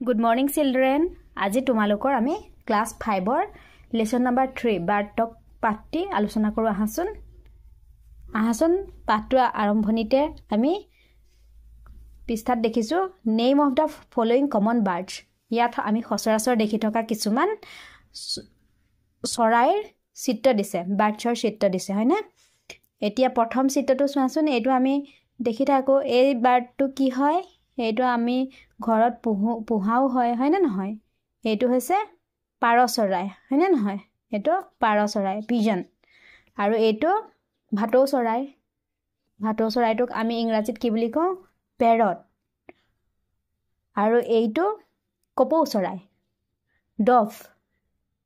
Good morning children. আজি তোমালোকৰ আমি ক্লাস 5 ৰ লেসন নাম্বাৰ 3 বাৰ্টক পাঠটি আলোচনা কৰো আহাসন পাঠটো আৰম্ভণিতে আমি পৃষ্ঠাত দেখিছো name of the following common birds ইয়াত আমি সচৰাচৰ দেখি থকা কিছুমান চৰাইৰ চিত্ৰ দিছে বাৰ্ডছৰ চিত্ৰ দিছে হয়নে এতিয়া প্ৰথম চিত্ৰটো চোৱাচোন এইটো আমি দেখি থাকো এই বাৰ্ডটো কি হয় এইটো আমি ঘৰত পোহাও হয় না নহয় এইটো হৈছে পাৰ চৰাই হয় না নহয় এইটো পাৰ চৰাই পিজন আৰু এইটো ভাটৌ চৰাইটোক আমি ইংৰাজীত কি বুলি কওঁ প্যাৰট আৰু এইটো কপৌ চৰাই ডভ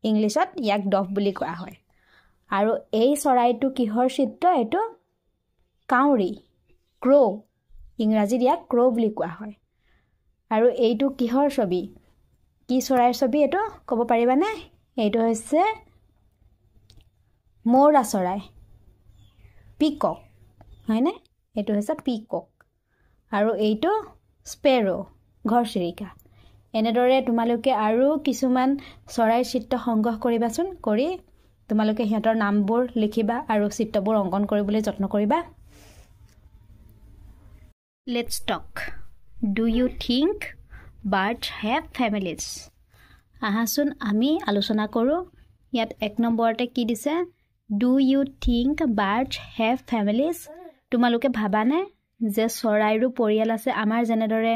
ইংলিছত ইয়াক ডভ বুলি কোৱা হয় আৰু এই চৰাইটো কিহৰ চিত্ৰ এইটো কাউৰী ক্ৰো ইংৰাজীত ইয়াক ক্ৰো বুলি কোৱা হয় আৰু এইটো কিহৰ ছবি কি চৰাইৰ ছবি এটো ক'ব পাৰিবানে এইটো হৈছে মৌৰা চৰাই পিকক হয়নে এইটো হৈছে পিকক আৰু এইটো স্পেৰো ঘৰচিৰিকা এনেদৰে তোমালোকে আৰু কিছুমান চৰাইৰ চিত্ৰ সংগ্ৰহ কৰিবাচোন কৰি তোমালোকে হিহঁতৰ নামবোৰ লিখিবা আৰু চিত্ৰবোৰ অংকন কৰিবলৈ যত্ন কৰিবা Let's talk. Do you think birds have families? আহাসুন আমি আলোচনা কৰো ইয়াত এক নম্বৰতে কি দিছে Do you think birds have families? তোমালোকে ভাবানে যে চৰাইৰো পৰিয়াল আছে আমাৰ জেনেদৰে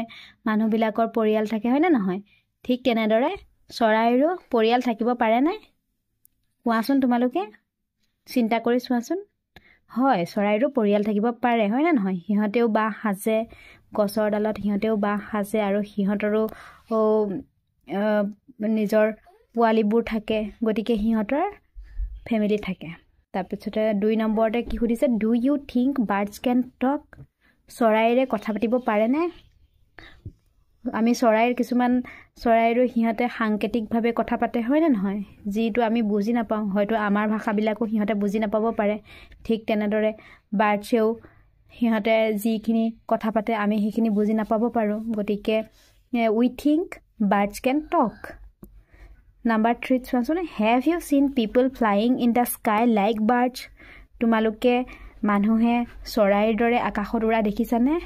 মানুহবিলাকৰ পৰিয়াল থাকে হয় না নহয় ঠিক তেনেদৰে চৰাইৰো পৰিয়াল থাকিব পাৰে না কোৱাচোন তোমালোকে চিন্তা কৰি চোৱাচোন হয় চৰাইৰো পৰিয়াল থাকিব পাৰে হয় না নহয় হিহঁতেও বাহ সাজে গছৰ ডালত হিহঁতেও বাহ সাজে আৰু হিহঁতৰো নিজৰ পোৱালিবোৰ থাকে গতিকে হিহঁতৰ ফ্যামিলি থাকে তাৰপিছতে 2 নম্বৰতে কি সুধিছে do you think birds can talk চৰাইৰে কথা পাতিব পাৰে নে আমি চৰাইৰ কিছুমান চৰাইৰো হিহঁতে সাংকেতিকভাৱে কথা পাতে হয় না নহয় যিটো আমি বুজি নাপাওঁ হয়তো আমাৰ ভাষাবিলাকো হিহঁতে বুজি নাপাব পাৰে ঠিক তেনেদৰে বাৰ্ডছেও হিহঁতে যিখিনি কথা পাতে আমি সেইখিনি বুজি নাপাব পাৰো গতিকে we think birds can talk number 3 চোৱাচোন have you seen people flying in the sky like birds তোমালোকে মানুহে চৰাইৰ দৰে আকাশত উৰা দেখিছানে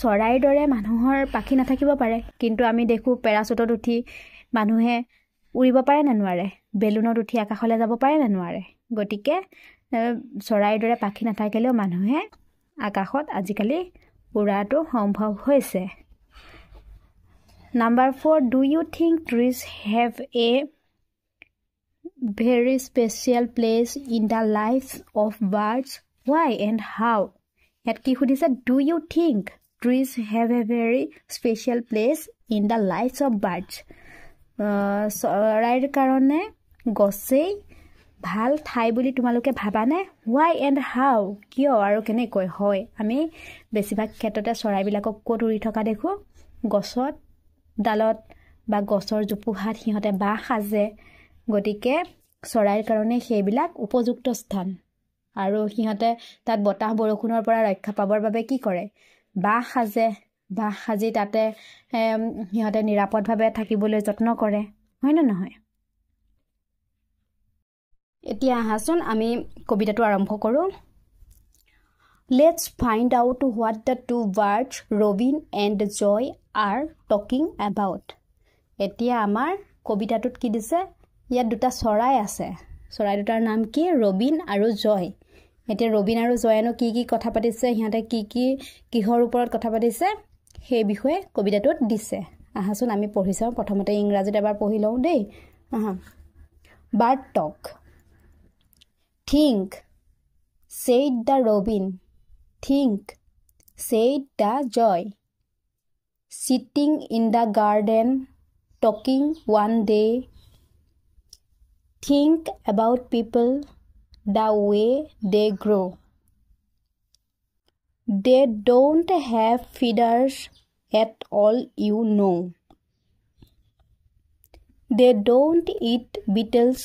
চৰাইৰ দৰে মানুহৰ পাখি নাথাকিব পাৰে কিন্তু আমি দেখো পেৰাচুটত উঠি মানুহে উৰিব পাৰে না নোৱাৰে বেলুনত উঠি আকাশলৈ যাব পাৰে না নোৱাৰে গতিকে চৰাইৰ দৰে পাখি নাথাকিলেও মানুহে আকাশত আজিকালি উৰাটো সম্ভৱ হৈছে number 4 do you think trees have a very special place in the life of birds why and how ইয়াত কি সুধিছে do you think trees have a very special place in the lives of birds চৰাইৰ কাৰণে গছেই ভাল ঠাই বুলি তোমালোকে ভাবানে why and how কিয় আৰু কেনেকৈ হয় আমি বেছিভাগ ক্ষেত্ৰতে চৰাইবিলাকক ক'ত উৰি থকা দেখো গছত ডালত বা গছৰ জোপোহাত হিহঁতে বাহ সাজে গতিকে চৰাইৰ কাৰণে সেইবিলাক উপযুক্ত স্থান আৰু হিহঁতে তাত বতাহ বৰষুণৰ পৰা ৰক্ষা পাবৰ বাবে কি কৰে বাহ সাজি তাতে হিহঁতে নিৰাপদভাৱে থাকিবলৈ যত্ন কৰে হয় না নহয় এতিয়া আহাচোন আমি কবিতাটো আৰম্ভ কৰো Let's find out what the two birds Robin and Joy are talking about এতিয়া আমাৰ কবিতাটোত কি দিছে ইয়াত দুটা চৰাই আছে চৰাই দুটাৰ নাম কি ৰবিন আৰু জয় এতিয়া ৰবিন আৰু জয়ানো কি কথা পাতিছে হিহঁতে কিহৰ ওপৰত কথা পাতিছে সেই বিষয়ে কবিতাটোত দিছে আহাচোন আমি পঢ়ি চাওঁ প্ৰথমতে ইংৰাজীত এবাৰ পঢ়ি লওঁ দেই bird talk think said the robin think said the joy sitting in the garden talking one day think about people the way they grow they don't have feathers at all you know they don't eat beetles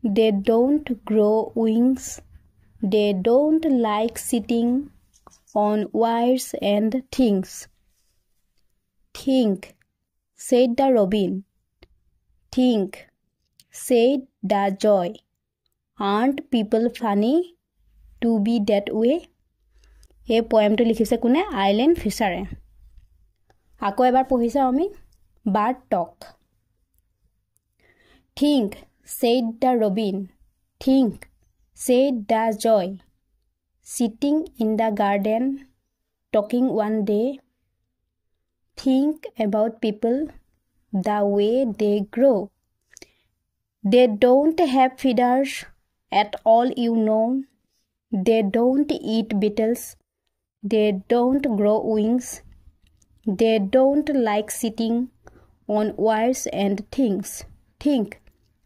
they don't grow wings they don't like sitting on wires and things Think, said the robin. Think, said the joy. Aren't people funny to be that way? এই পয়েমটো লিখিছে কোনে? আইলেন ফিছাৰে। আকৌ এবাৰ পঢ়িছে আমি bird talk. Think, said the robin. Think, said the joy. Sitting in the garden, talking one day. Think about people, the way they grow. They don't have feathers at all, you know. They don't eat beetles. They don't grow wings. They don't like sitting on wires and things. Think,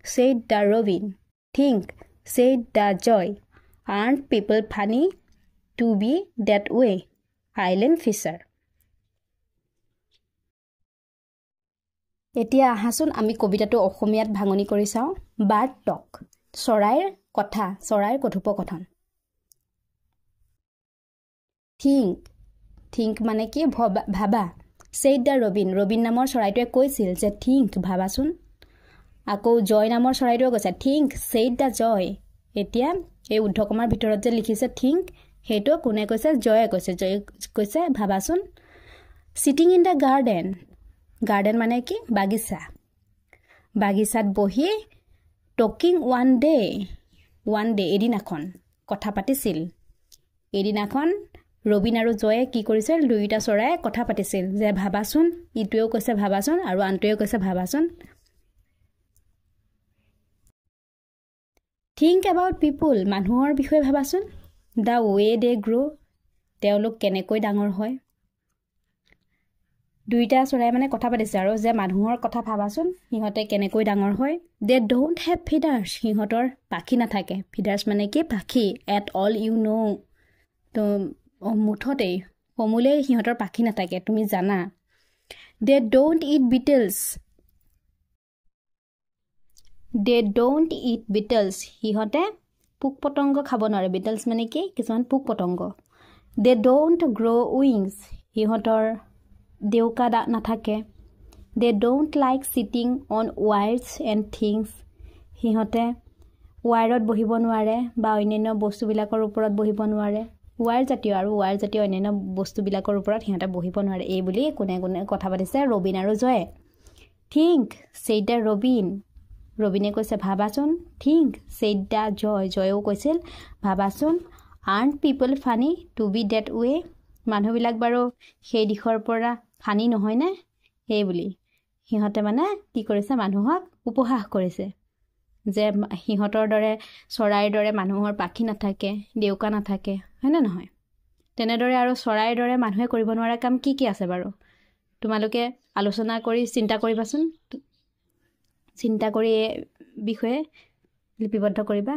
said the robin. Think, said the joy. Aren't people funny to be that way? Aisling Fisher. এতিয়া আহাচোন আমি কবিতাটো অসমীয়াত ভাঙনি কৰি চাওঁ। Bird টক, চৰাইৰ কথা, চৰাইৰ কথোপকথন। Think, think মানে কি? ভাবা। Said the robin, ৰবিন নামৰ চৰাইটোৱে কৈছিল যে think, ভাবাচোন। আকৌ জয় নামৰ চৰাইটোৱে কৈছে think, said the joy। এতিয়া এই উদ্ধকমাৰ ভিতৰত যে লিখিছে think, সেইটো কোনে কৈছে? জয়ে কৈছে। জয়ে কৈছে ভাবাচোন। Sitting in the garden, garden মানে কি? বাগিচা। বাগিচাত বহি টকিং ওৱান ডে, এদিনাখন কথা পাতিছিল। এদিনাখন ৰবিন আৰু জয়ে কি কৰিছিল? দুয়োটা চৰাই কথা পাতিছিল যে ভাবাচোন। ইটোৱেও কৈছে ভাবাচোন আৰু আনটোৱেও কৈছে ভাবাচোন। Think about people, মানুহৰ বিষয়ে ভাবাচোন। The way they grow, তেওঁলোক কেনেকৈ ডাঙৰ হয়। দুইটা চৰাই মানে কথা পাতিছে আৰু যে মানুহৰ কথা ভাবাচোন, সিহঁতে কেনেকৈ ডাঙৰ হয়। They don't have feathers, সিহঁতৰ পাখি নাথাকে। Feathers মানে কি? পাখি। At all, you know, তো মুঠতেই সমূলেই সিহঁতৰ পাখি নাথাকে, তুমি জানা। They don't eat beetles. They don't eat beetles, সিহঁতে পোক পতংগ খাব নোৱাৰে। Beetles মানে কি? কিছুমান পোক পতংগ। They don't grow wings, সিহঁতৰ দেউকা নাথাকে। They don't like sitting on wires and things, সিহঁতে ৱায়াৰত বহিব নোৱাৰে বা অন্যান্য বস্তুবিলাকৰ ওপৰত বহিব নোৱাৰে। ৱায়াৰ জাতীয় আৰু ৱায়াৰ জাতীয় অন্যান্য বস্তুবিলাকৰ ওপৰত সিহঁতে বহিব নোৱাৰে। এই বুলি কোনে কোনে কথা পাতিছে? ৰবিন আৰু জয়ে। Think, said the robin, ৰবিনে কৈছে ভাবাচোন। Think, said the joy, জয়েও কৈছিল ভাবাচোন। Aren't people funny to be that way? মানুহবিলাক বাৰু সেই দিশৰ পৰা ফানি নহয়নে? এই বুলি সিহঁতে মানে কি কৰিছে? মানুহক উপহাস কৰিছে যে সিহঁতৰ দৰে চৰাইৰ দৰে মানুহৰ পাখি নাথাকে, দেউকা নাথাকে, হয়নে নহয়? তেনেদৰে আৰু চৰাইৰ দৰে মানুহে কৰিব নোৱাৰা কাম কি কি আছে বাৰু? তোমালোকে আলোচনা কৰি চিন্তা কৰিবাচোন। চিন্তা কৰি এই বিষয়ে লিপিবদ্ধ কৰিবা।